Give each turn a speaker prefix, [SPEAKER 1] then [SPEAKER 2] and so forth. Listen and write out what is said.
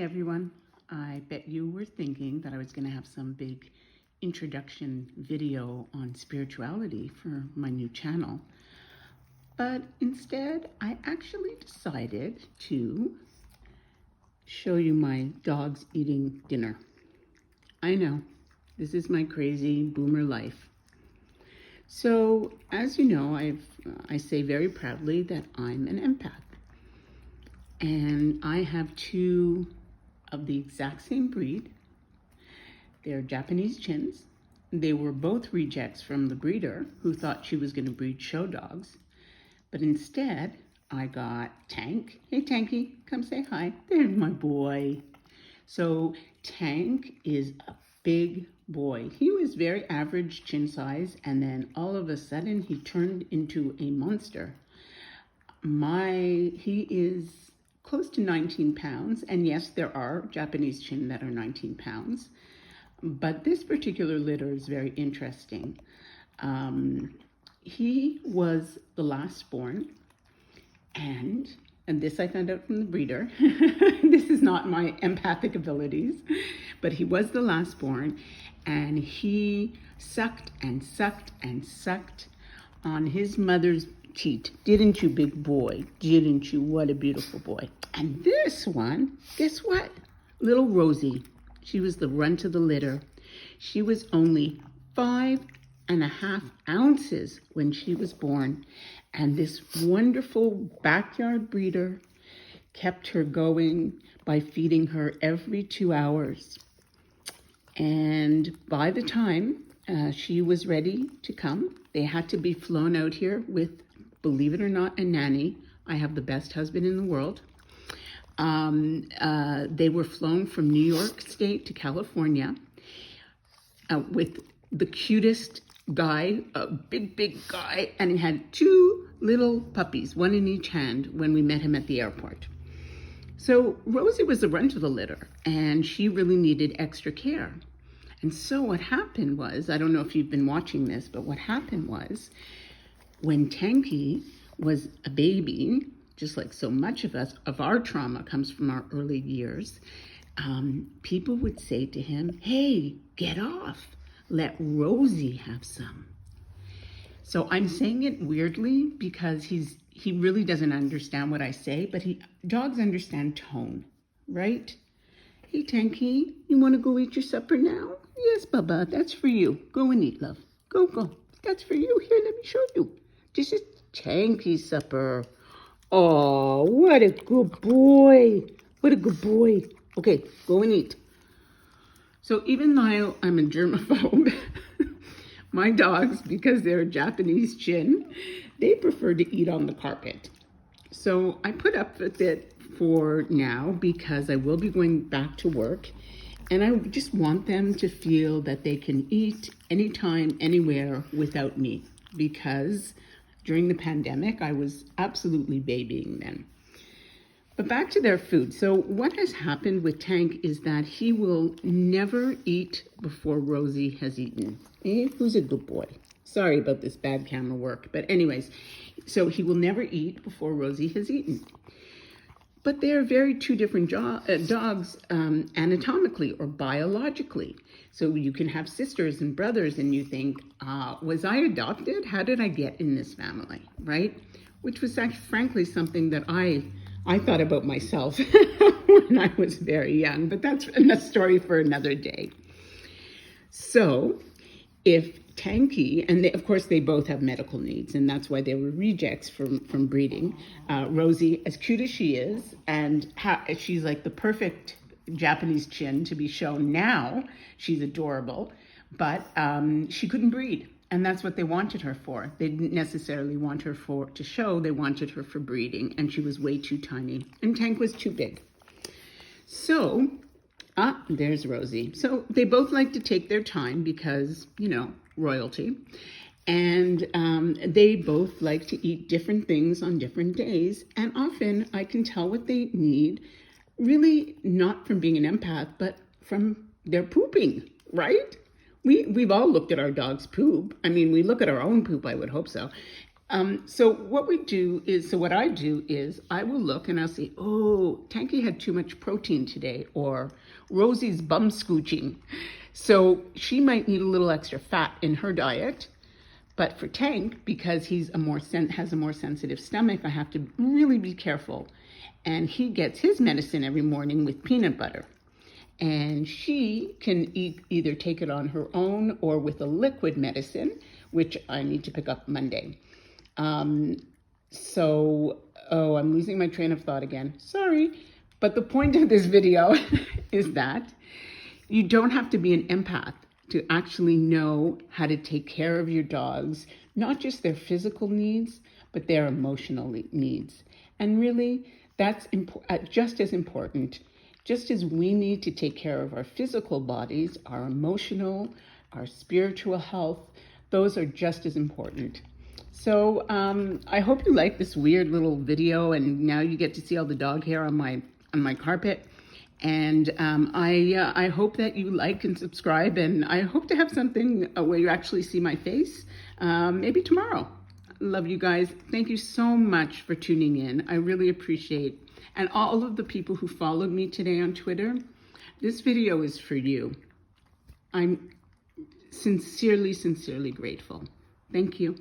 [SPEAKER 1] Hi everyone. I bet you were thinking that I was going to have some big introduction video on spirituality for my new channel. But instead, I actually decided to show you my dogs eating dinner. I know, this is my crazy boomer life. So, as you know, I say very proudly that I'm an empath. And I have two of the exact same breed. They're Japanese chins. They were both rejects from the breeder who thought she was going to breed show dogs. But instead, I got Tank. Hey, Tanky, come say hi. There's my boy. So Tank is a big boy. He was very average chin size, and then all of a sudden he turned into a monster. He is close to 19 pounds, and yes, there are Japanese chin that are 19 pounds, but this particular litter is very interesting. He was the last born, and this I found out from the breeder. This is not my empathic abilities, but he was the last born, and he sucked and sucked and sucked on his mother's teat. Didn't you, big boy? Didn't you? What a beautiful boy. And this one, guess what? Little Rosie. She was the runt of the litter. She was only 5.5 ounces when she was born. And this wonderful backyard breeder kept her going by feeding her every 2 hours. And by the time she was ready to come, they had to be flown out here with, believe it or not, a nanny. I have the best husband in the world. They were flown from New York State to California with the cutest guy, a big guy, and he had two little puppies, one in each hand, when we met him at the airport. So Rosie was the runt of the litter, and she really needed extra care. And so what happened was, I don't know if you've been watching this, but what happened was, when Tanky was a baby, just like so much of us, of our trauma comes from our early years, people would say to him, hey, get off, let Rosie have some. So I'm saying it weirdly because he really doesn't understand what I say, but dogs understand tone, right? Hey, Tanky, you want to go eat your supper now? Yes, Bubba, that's for you. Go and eat, love. Go. That's for you. Here, let me show you. This is Tanky's supper. Oh, what a good boy. What a good boy. Okay, go and eat. So even though I'm a germaphobe, my dogs, because they're Japanese chin, they prefer to eat on the carpet. So I put up with it for now because I will be going back to work, and I just want them to feel that they can eat anytime, anywhere without me, because during the pandemic, I was absolutely babying them. But back to their food. So what has happened with Tank is that he will never eat before Rosie has eaten. Who's a good boy? Sorry about this bad camera work. But anyways, so he will never eat before Rosie has eaten. But they are very two different dogs anatomically or biologically. So you can have sisters and brothers and you think, was I adopted? How did I get in this family, right? Which was actually, frankly, something that I thought about myself when I was very young, but that's a story for another day. So if Tanky, and of course they both have medical needs, and that's why they were rejects from breeding. Rosie, as cute as she is, and she's like the perfect Japanese chin to be shown now. She's adorable, but she couldn't breed, and that's what they wanted her for. They didn't necessarily want her to show, they wanted her for breeding, and she was way too tiny, and Tank was too big. So, there's Rosie. So they both like to take their time because, royalty. And they both like to eat different things on different days. And often I can tell what they need, really not from being an empath, but from their pooping, right? We've all looked at our dog's poop. I mean, we look at our own poop, I would hope so. So what I do is I will look and I'll say, oh, Tanky had too much protein today, or Rosie's bum scooching. So she might need a little extra fat in her diet. But for Tank, because he's has a more sensitive stomach, I have to really be careful. And he gets his medicine every morning with peanut butter. And she can either take it on her own or with a liquid medicine, which I need to pick up Monday. I'm losing my train of thought again. Sorry. But the point of this video is that you don't have to be an empath to actually know how to take care of your dogs, not just their physical needs, but their emotional needs. And really, that's just as important. Just as we need to take care of our physical bodies, our emotional, our spiritual health, those are just as important. So I hope you like this weird little video, and now you get to see all the dog hair on my carpet. And I hope that you like and subscribe, and I hope to have something where you actually see my face, maybe tomorrow. Love you guys. Thank you so much for tuning in. I really appreciate, and all of the people who followed me today on Twitter, this video is for you. I'm sincerely, sincerely grateful. Thank you.